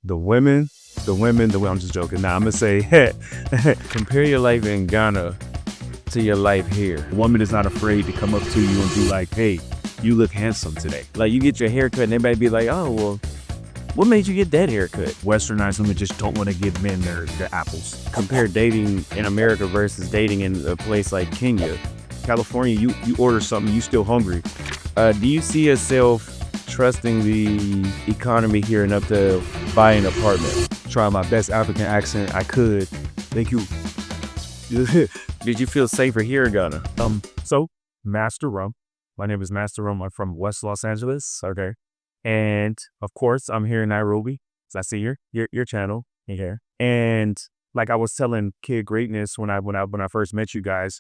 I'm just joking. Nah, I'm gonna say, hey, Compare your life in Ghana to your life here. a woman is not afraid to come up to you and be like, hey, you look handsome today. Like, you get your haircut and everybody be like, oh, well, what made you get that haircut? Westernized women just don't want to give men their apples. Compare dating in America versus dating in a place like Kenya. California, you order something, you still hungry. Do you see yourself trusting the economy here enough to buy an apartment? Try my best African accent I could. Thank you. Did you feel safer here in Ghana? So Master Rum. My name is Master Rum. I'm from West Los Angeles. Okay. And of course, I'm here in Nairobi. So I see your channel here. And like I was telling Kid Greatness when I first met you guys,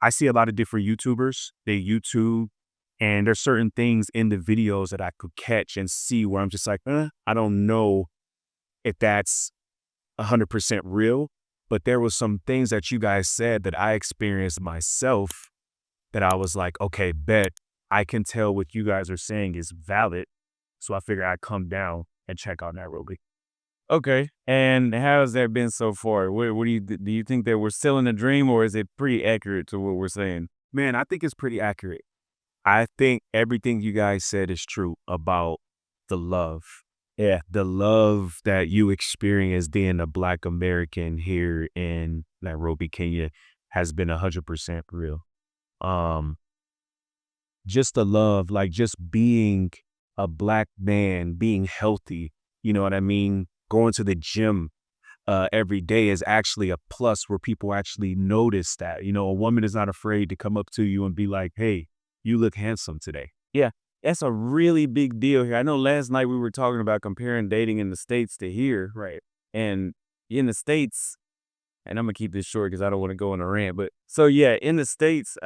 I see a lot of different YouTubers. They YouTube, and there's certain things in the videos that I could catch and see where I'm just like, I don't know if that's 100% real. But there was some things that you guys said that I experienced myself that I was like, okay, bet I can tell what you guys are saying is valid. So I figured I'd come down and check out Nairobi. Okay. And how has that been so far? What do you think that we're still in a dream, or is it pretty accurate to what we're saying? Man, I think it's pretty accurate. I think everything you guys said is true about the love. Yeah, the love that you experience being a Black American here in Nairobi, Kenya, has been 100% real. Just the love, like just being a Black man, being healthy, you know what I mean? Going to the gym every day is actually a plus where people actually notice that. You know, a woman is not afraid to come up to you and be like, hey, you look handsome today. Yeah, that's a really big deal here. I know last night we were talking about comparing dating in the States to here. Right. And in the States, and I'm gonna keep this short because I don't want to go on a rant, but so yeah, in the States,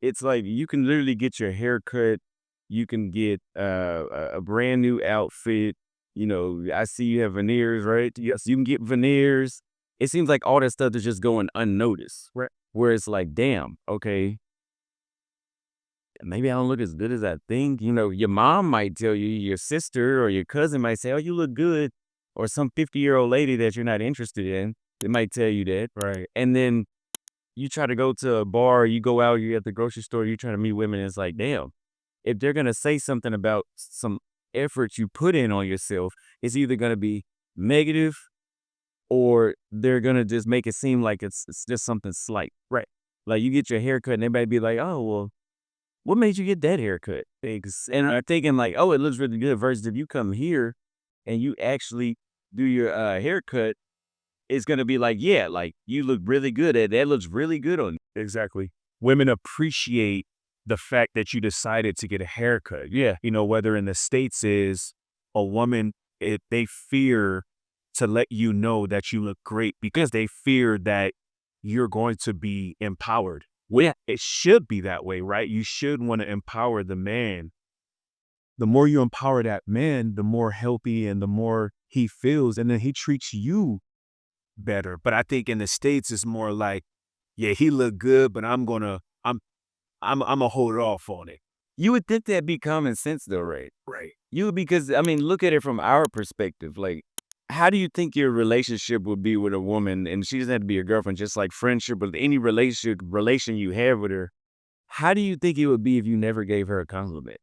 it's like you can literally get your hair cut, you can get a brand new outfit. You know, I see you have veneers, right? Yes, you can get veneers. It seems like all that stuff is just going unnoticed. Right. Where it's like, damn, okay, maybe I don't look as good as I think. You know, your mom might tell you, your sister or your cousin might say, oh, you look good. Or some 50-year-old lady that you're not interested in, they might tell you that. Right. And then you try to go to a bar, you go out, you're at the grocery store, you're trying to meet women. And it's like, damn, if they're going to say something about some effort you put in on yourself, it's either going to be negative or they're going to just make it seem like it's just something slight. Right. Like you get your haircut and everybody be like, oh, well, what made you get that haircut? And I'm thinking like, oh, it looks really good. Versus if you come here and you actually do your haircut, it's going to be like, yeah, like you look really good at that. Looks really good on you. Exactly. Women appreciate the fact that you decided to get a haircut. Yeah. You know, whether in the States is a woman, they fear to let you know that you look great because they fear that you're going to be empowered. Well, yeah. It should be that way, right? You should want to empower the man. The more you empower that man, the more healthy and the more he feels, and then he treats you better. But I think in the States, it's more like, yeah, he look good, but I'm gonna hold off on it. You would think that'd be common sense though, right? Right. Because I mean, look at it from our perspective. Like, how do you think your relationship would be with a woman? And she doesn't have to be your girlfriend, just like friendship, but any relation you have with her. How do you think it would be if you never gave her a compliment?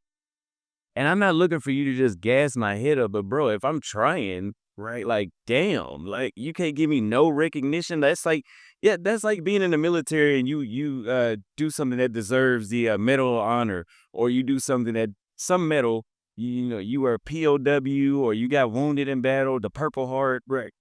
And I'm not looking for you to just gas my head up, but bro, if I'm trying, right, like, damn, like you can't give me no recognition. That's like, yeah, that's like being in the military and you do something that deserves the Medal of Honor, or you do something that some medal, you know, you were a POW or you got wounded in battle, the Purple Heart, right?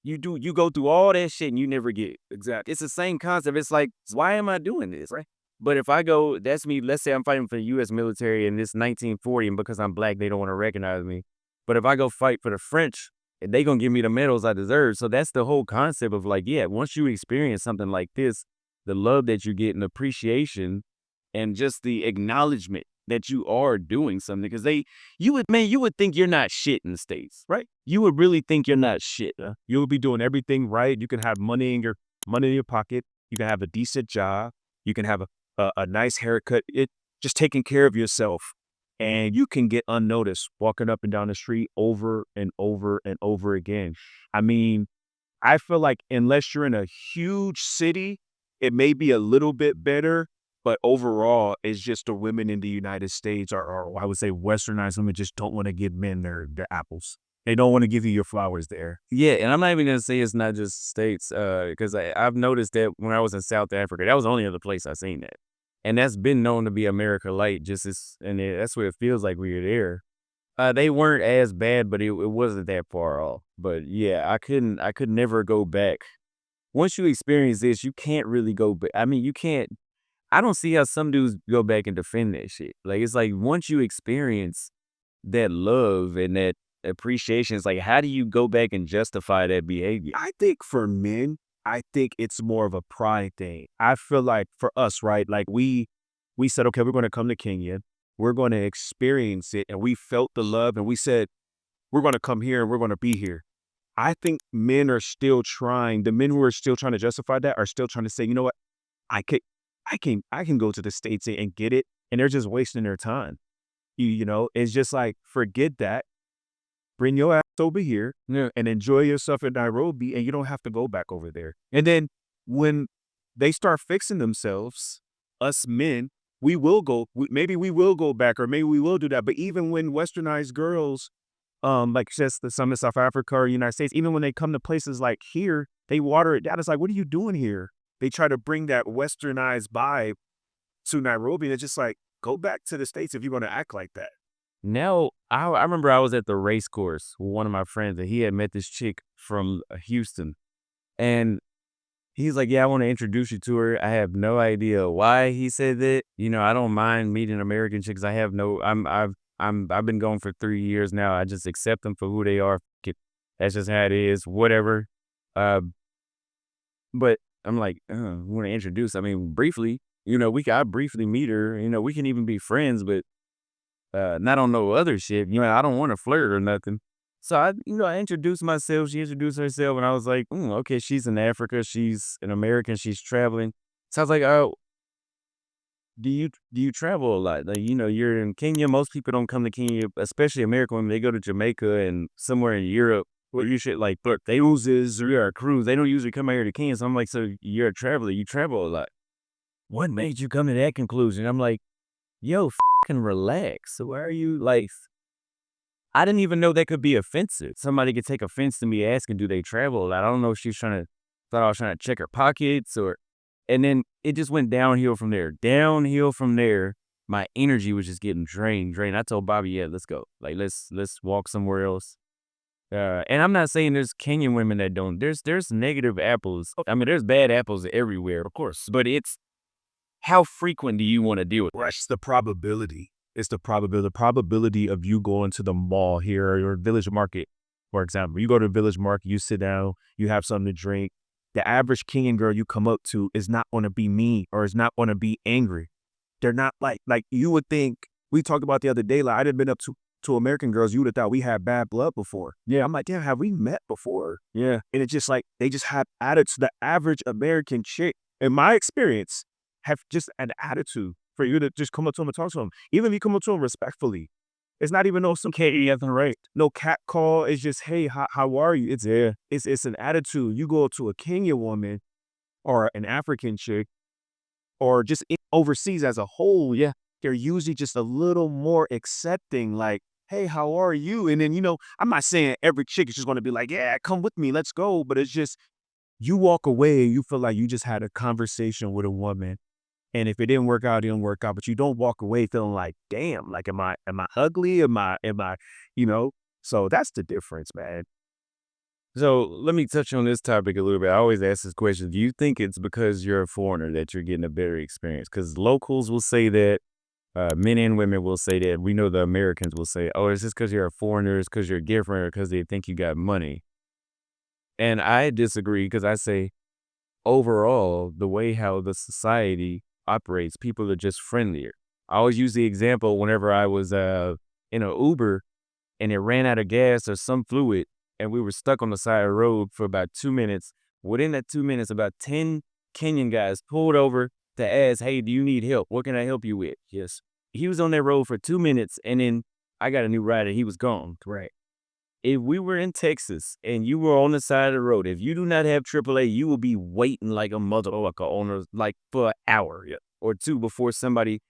You go through all that shit and you never get it. Exactly. It's the same concept. It's like, why am I doing this, right? But if I go, that's me. Let's say I'm fighting for the U.S. military in this 1940, and because I'm Black, they don't want to recognize me. But if I go fight for the French, they gonna give me the medals I deserve. So that's the whole concept of like, yeah, once you experience something like this, the love that you get and appreciation and just the acknowledgement that you are doing something. Because you would think you're not shit in the States, right? You would really think you're not shit. You would be doing everything right. You can have money in your pocket. You can have a decent job. You can have a nice haircut. It just taking care of yourself. and you can get unnoticed walking up and down the street over and over and over again. I mean, I feel like unless you're in a huge city, it may be a little bit better, but overall, it's just the women in the United States or I would say westernized women just don't want to give men their apples. They don't want to give you your flowers there. Yeah, and I'm not even gonna say it's not just states, because I've noticed that when I was in South Africa, that was the only other place I seen that, and that's been known to be America Light. Just as, and that's what it feels like when you're there. They weren't as bad, but it wasn't that far off. But yeah, I could never go back. Once you experience this, you can't really go back. I mean, you can't. I don't see how some dudes go back and defend that shit. Like it's like once you experience that love and that appreciation, it's like how do you go back and justify that behavior? I think for men, I think it's more of a pride thing. I feel like for us, right? Like we said, okay, we're going to come to Kenya. We're going to experience it. And we felt the love and we said, we're going to come here and we're going to be here. I think men are still trying, the men who are still trying to justify that are still trying to say, you know what? I could, I can go to the States and get it. And they're just wasting their time. You know, it's just like, forget that. Bring your ass over here Yeah. and enjoy yourself in Nairobi, and you don't have to go back over there. And then when they start fixing themselves, us men, we will go. Maybe we will go back, or maybe we will do that. But even when westernized girls, like just the some in South Africa or United States, even when they come to places like here, they water it down. It's like, what are you doing here? They try to bring that westernized vibe to Nairobi, and it's just like, go back to the States if you're going to act like that. Now, I remember I was at the race course with one of my friends, and he had met this chick from Houston, and he's like, "Yeah, I want to introduce you to her." I have no idea why he said that. You know, I don't mind meeting American chicks. I have no. I've been going for 3 years now. I just accept them for who they are. That's just how it is. Whatever. Uh, but I'm like, want to introduce. I mean, briefly. You know, I briefly meet her. You know, we can even be friends, but not on no other shit. You know, I don't want to flirt or nothing. So I introduced myself. She introduced herself, and I was like, okay, she's in Africa. She's an American. She's traveling. So I was like, oh, do you travel a lot? Like, you're in Kenya. Most people don't come to Kenya, especially American women. They go to Jamaica and somewhere in Europe where you should like book cruises or you're a cruise. They don't usually come out here to Kenya. So I'm like, so you're a traveler. You travel a lot. What made you come to that conclusion? I'm like, yo, fucking relax. So why are you like? I didn't even know that could be offensive. Somebody could take offense to me asking, do they travel a lot? I don't know if she's thought I was trying to check her pockets and then it just went downhill from there. Downhill from there, my energy was just getting drained. I told Bobby, yeah, let's go. Like, let's walk somewhere else. And I'm not saying there's Kenyan women that don't. There's negative apples. I mean, there's bad apples everywhere, of course. But it's how frequent do you want to deal with? That's the probability. It's the probability of you going to the mall here or village market, for example. You go to the village market, you sit down, you have something to drink. The average Kenyan girl you come up to is not going to be mean or is not going to be angry. They're not like you would think. We talked about the other day, like I didn't been up to American girls, you would have thought we had bad blood before. Yeah, I'm like, damn, have we met before? Yeah. And it's just like, they just have attitudes. The average American chick, in my experience, have just an attitude for you to just come up to them and talk to them. Even if you come up to them respectfully, it's not even some nothing right. No cat call. It's just, hey, how are you? It's an attitude. You go to a Kenyan woman or an African chick or just overseas as a whole, yeah, they're usually just a little more accepting, like, hey, how are you? And then, I'm not saying every chick is just going to be like, yeah, come with me, let's go. But it's just, you walk away, you feel like you just had a conversation with a woman. And if it didn't work out, it didn't work out. But you don't walk away feeling like, damn, like, am I ugly? Am I, So that's the difference, man. So let me touch on this topic a little bit. I always ask this question. Do you think it's because you're a foreigner that you're getting a better experience? Because locals will say that, men and women will say that. We know the Americans will say, oh, it's just because you're a foreigner, it's because you're different, or because they think you got money. And I disagree because I say, overall, the way how the society operates, people are just friendlier. I always use the example whenever I was in an Uber and it ran out of gas or some fluid and we were stuck on the side of the road for about 2 minutes. Within that 2 minutes, about 10 Kenyan guys pulled over to ask, hey, do you need help? What can I help you with? Yes. he was on that road for 2 minutes, and then I got a new ride, and he was gone. Right. If we were in Texas and you were on the side of the road, if you do not have AAA, you will be waiting like a motherfucker on like for an hour or two before somebody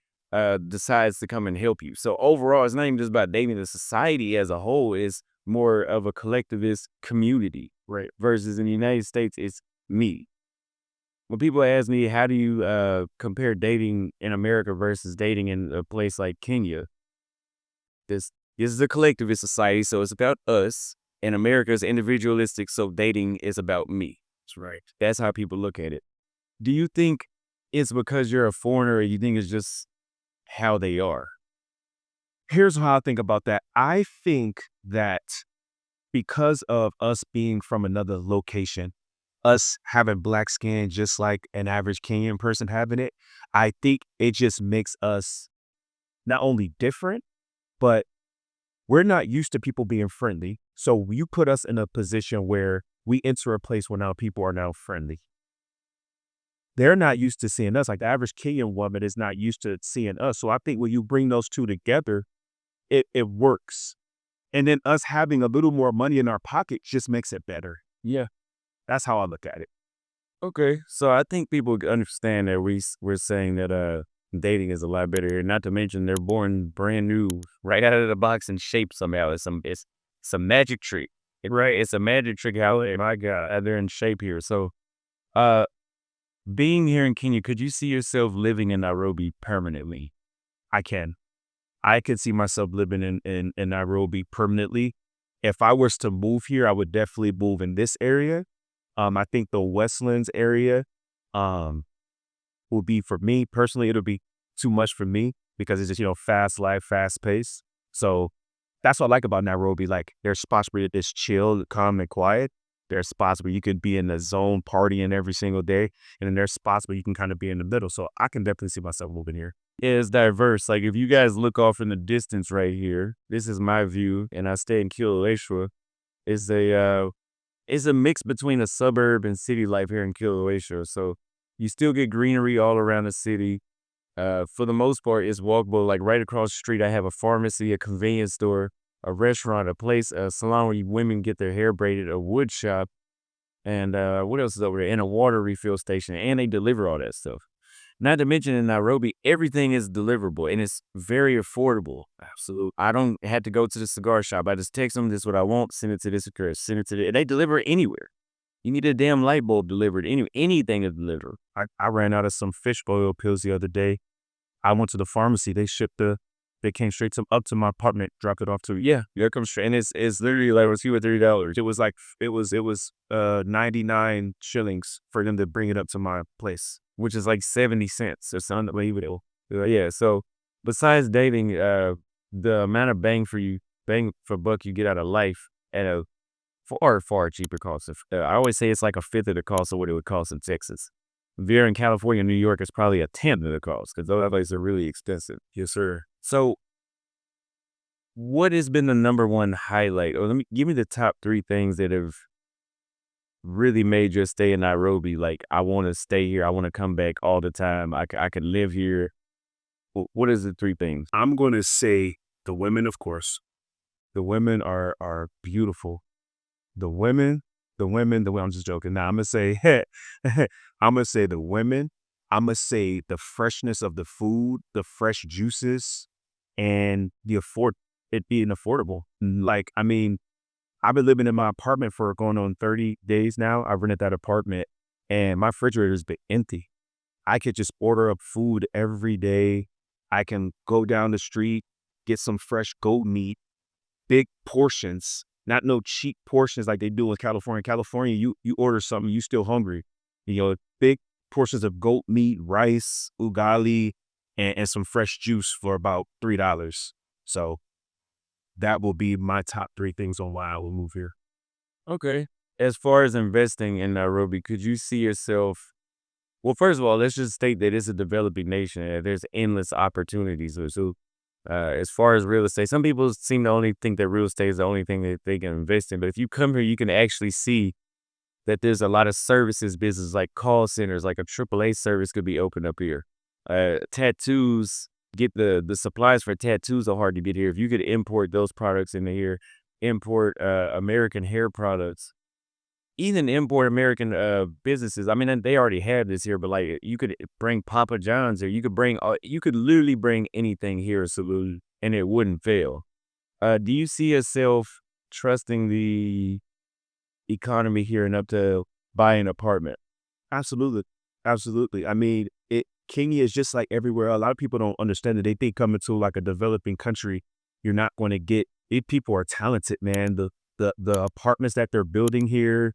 decides to come and help you. So overall, it's not even just about dating. The society as a whole is more of a collectivist community, Right. versus in the United States, it's me. When people ask me, how do you compare dating in America versus dating in a place like Kenya, this is a collectivist society, so it's about us. And America is individualistic, so dating is about me. That's right. That's how people look at it. Do you think it's because you're a foreigner, or you think it's just how they are? Here's how I think about that. I think that because of us being from another location, us having black skin just like an average Kenyan person having it, I think it just makes us not only different, but we're not used to people being friendly. So you put us in a position where we enter a place where now people are now friendly. They're not used to seeing us. Like the average Kenyan woman is not used to seeing us. So I think when you bring those two together, it works. And then us having a little more money in our pocket just makes it better. Yeah. That's how I look at it. Okay. So I think people understand that we're saying that dating is a lot better here. Not to mention they're born brand new, right out of the box in shape somehow. It's a magic trick. Right. It's a magic trick how my God, they're in shape here. So uh being here in Kenya, could you see yourself living in Nairobi permanently? I can. I could see myself living in Nairobi permanently. If I was to move here, I would definitely move in this area. I think the Westlands area um, will be for me personally. It'll be too much for me because it's just fast life, fast pace. So that's what I like about Nairobi. Like there's spots where it's chill, calm, and quiet. There's spots where you could be in the zone partying every single day, and then there's spots where you can kind of be in the middle. So I can definitely see myself moving here. Yeah, it's diverse. Like if you guys look off in the distance right here, this is my view, and I stay in Kilauea. It's a mix between a suburb and city life here in Kilauea. So you still get greenery all around the city. For the most part, it's walkable. Like right across the street, I have a pharmacy, a convenience store, a restaurant, a place, a salon where women get their hair braided, a wood shop, and what else is over there? And a water refill station, and they deliver all that stuff. Not to mention in Nairobi, everything is deliverable and it's very affordable. Absolutely. I don't have to go to the cigar shop. I just text them, this is what I want, send it to this address, send it to and they deliver anywhere. You need a damn light bulb delivered, anything is delivered. I ran out of some fish oil pills the other day. I went to the pharmacy. They came straight up to my apartment, dropped it off to me. Yeah, it comes straight, and it's literally like it was $2 or $3. It was 99 shillings for them to bring it up to my place, which is like 70 cents or something. Unbelievable. Yeah. So besides dating, the amount of bang for buck you get out of life at a far cheaper cost. I always say it's like a fifth of the cost of what it would cost in Texas. If you're in California, New York, it's probably a tenth of the cost because those places are really expensive. Yes, sir. So what has been the number one highlight? Or give me the top 3 things that have really made you stay in Nairobi. Like, I want to stay here. I want to come back all the time. I could live here. What is the 3 things? I'm going to say the women, of course. The women are beautiful. The women, I'm just joking. Now I'm going to say, I'm going to say the women. I'm going to say the freshness of the food, the fresh juices, and it being affordable. Like, I mean, I've been living in my apartment for going on 30 days now. I rented that apartment and my refrigerator's been empty. I could just order up food every day. I can go down the street, get some fresh goat meat, big portions, not no cheap portions like they do in California. California, you order something, you still hungry. Big portions of goat meat, rice, ugali, and some fresh juice for about $3. So that will be my top 3 things on why I will move here. Okay. As far as investing in Nairobi, could you see yourself? Well, first of all, let's just state that it's a developing nation and there's endless opportunities. So, as far as real estate, some people seem to only think that real estate is the only thing that they can invest in. But if you come here, you can actually see that there's a lot of services business, like call centers, like a AAA service could be opened up here. Tattoos, get the supplies for tattoos are hard to get here. If you could import those products into here, import American hair products, even import American businesses. I mean, and they already have this here, but like you could bring Papa John's, or you could bring you could literally bring anything here, Salute, and it wouldn't fail. Do you see yourself trusting the economy here enough to buy an apartment? Absolutely. Absolutely. I mean, Kenya is just like everywhere. A lot of people don't understand it. They think coming to like a developing country, you're not going to get it. People are talented, man. The apartments that they're building here,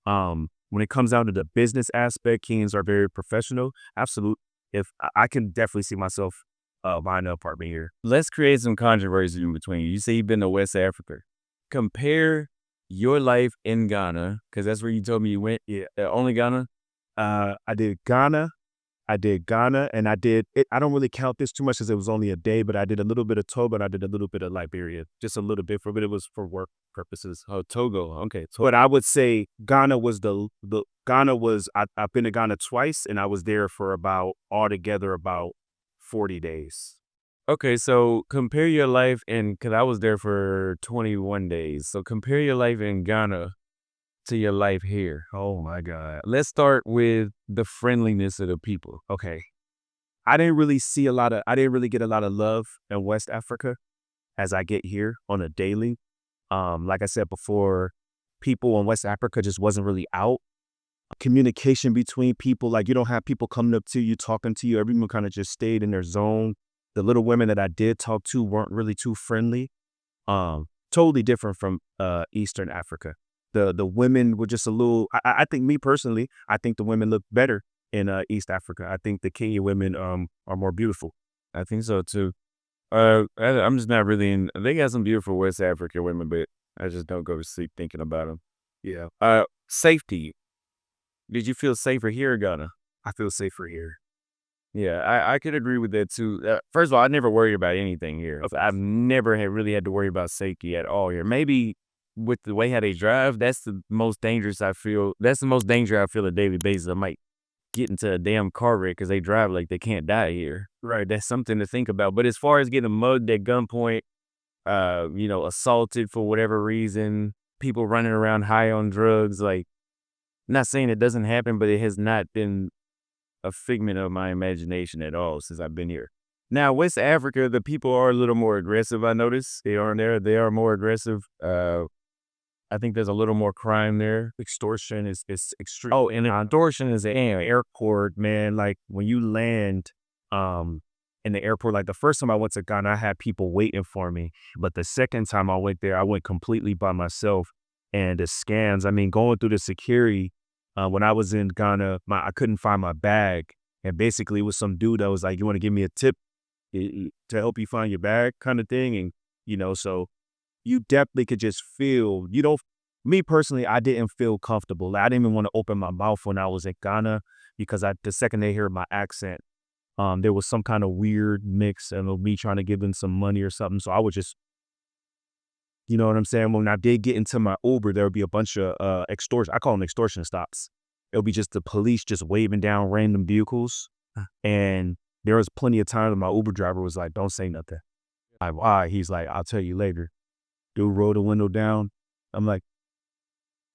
when it comes down to the business aspect, Kenyans are very professional. Absolutely. If I can definitely see myself buying an apartment here. Let's create some controversy in between. You say you've been to West Africa. Compare your life in Ghana, because that's where you told me you went. Yeah. Only Ghana? I did Ghana. And I did it. I don't really count this too much because it was only a day, but I did a little bit of Togo and I did a little bit of Liberia, just a little bit but it was for work purposes. Oh, Togo. Okay. But I would say Ghana was I've been to Ghana twice and I was there for altogether about 40 days. Okay, so compare your life because I was there for 21 days. So compare your life in Ghana to your life here. Oh my God. Let's start with the friendliness of the people. Okay. I didn't really get a lot of love in West Africa as I get here on a daily. Like I said before, people in West Africa just wasn't really out. Communication between people, like you don't have people coming up to you, talking to you. Everyone kind of just stayed in their zone. The little women that I did talk to weren't really too friendly. Totally different from Eastern Africa. The women were just a little. I think me personally, I think the women look better in East Africa. I think the Kenyan women are more beautiful. I think so too. I'm just not really in. They got some beautiful West African women, but I just don't go to sleep thinking about them. Yeah. Safety. Did you feel safer here in Ghana? I feel safer here. Yeah, I could agree with that too. First of all, I never worry about anything here. I've never really had to worry about safety at all here. Maybe with the way how they drive, that's the most dangerous I feel. That's the most danger I feel on a daily basis. I might get into a damn car wreck because they drive like they can't die here. Right. That's something to think about. But as far as getting mugged at gunpoint, assaulted for whatever reason, people running around high on drugs, like, not saying it doesn't happen, but it has not been a figment of my imagination at all since I've been here. Now, West Africa, the people are a little more aggressive, I noticed. They are more aggressive. I think there's a little more crime there. Extortion is extreme. Oh, and extortion is an Airport, man. Like when you land in the airport, like the first time I went to Ghana, I had people waiting for me. But the second time I went there, I went completely by myself. And the scans, I mean, going through the security, when I was in Ghana, I couldn't find my bag. And basically it was some dude that was like, you want to give me a tip to help you find your bag kind of thing. And, so you definitely could just feel, me personally, I didn't feel comfortable. I didn't even want to open my mouth when I was in Ghana because the second they heard my accent, there was some kind of weird mix of me trying to give them some money or something. So I would just, you know what I'm saying? When I did get into my Uber, there would be a bunch of extortion. I call them extortion stops. It'll be just the police just waving down random vehicles. And there was plenty of times my Uber driver was like, don't say nothing. Why? He's like, I'll tell you later. Dude rolled the window down. I'm like,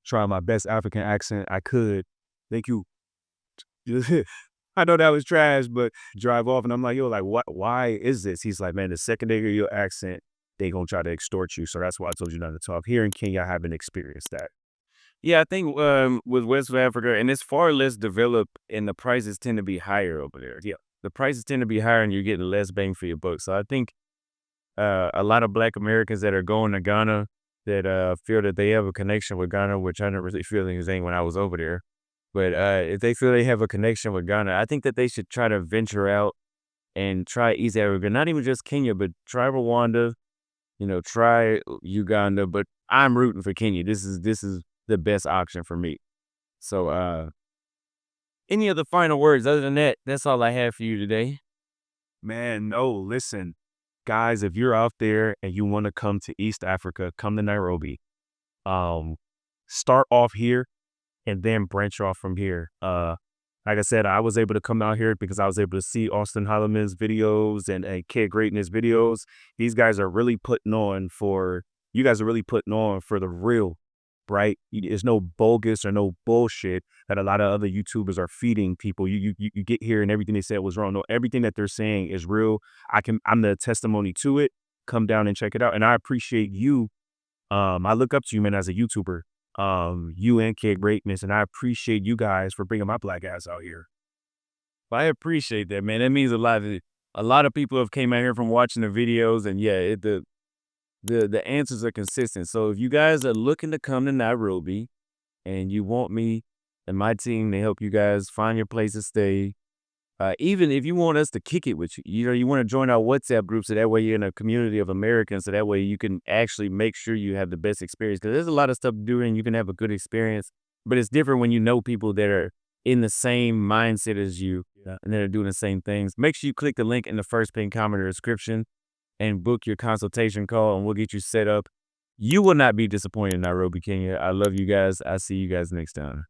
trying my best African accent I could. Thank you. I know that was trash, but drive off. And I'm like, yo, like, what? Why is this? He's like, man, the second they hear your accent, they gonna try to extort you. So that's why I told you not to talk. Here in Kenya, I haven't experienced that. Yeah, I think with West Africa, and it's far less developed, and the prices tend to be higher over there. Yeah. The prices tend to be higher, and you're getting less bang for your buck. So I think a lot of Black Americans that are going to Ghana that feel that they have a connection with Ghana, which I didn't really feel anything when I was over there. But if they feel they have a connection with Ghana, I think that they should try to venture out and try East Africa, not even just Kenya, but try Rwanda. Try Uganda, but I'm rooting for Kenya. This is the best option for me. So, any other final words? Other than that, that's all I have for you today. Man, no, listen, guys, if you're out there and you want to come to East Africa, come to Nairobi. Start off here and then branch off from here. Like I said, I was able to come out here because I was able to see Austin Hollleman's videos and Kid Greatness videos. These guys are really putting on for you guys are really putting on for the real, right? There's no bogus or no bullshit that a lot of other YouTubers are feeding people. You get here and everything they said was wrong. No, everything that they're saying is real. I'm the testimony to it. Come down and check it out. And I appreciate you. I look up to you, man, as a YouTuber. You and Kid Greatness, and I appreciate you guys for bringing my black ass out here. I appreciate that, man. That means a lot. A lot of people have came out here from watching the videos, and yeah, the answers are consistent. So if you guys are looking to come to Nairobi and you want me and my team to help you guys find your place to stay, even if you want us to kick it with you, you want to join our WhatsApp group so that way you're in a community of Americans, so that way you can actually make sure you have the best experience. Because there's a lot of stuff to do and you can have a good experience, but it's different when you know people that are in the same mindset as you, and that are doing the same things. Make sure you click the link in the first pinned comment or description and book your consultation call, and we'll get you set up. You will not be disappointed in Nairobi, Kenya. I love you guys. I'll see you guys next time.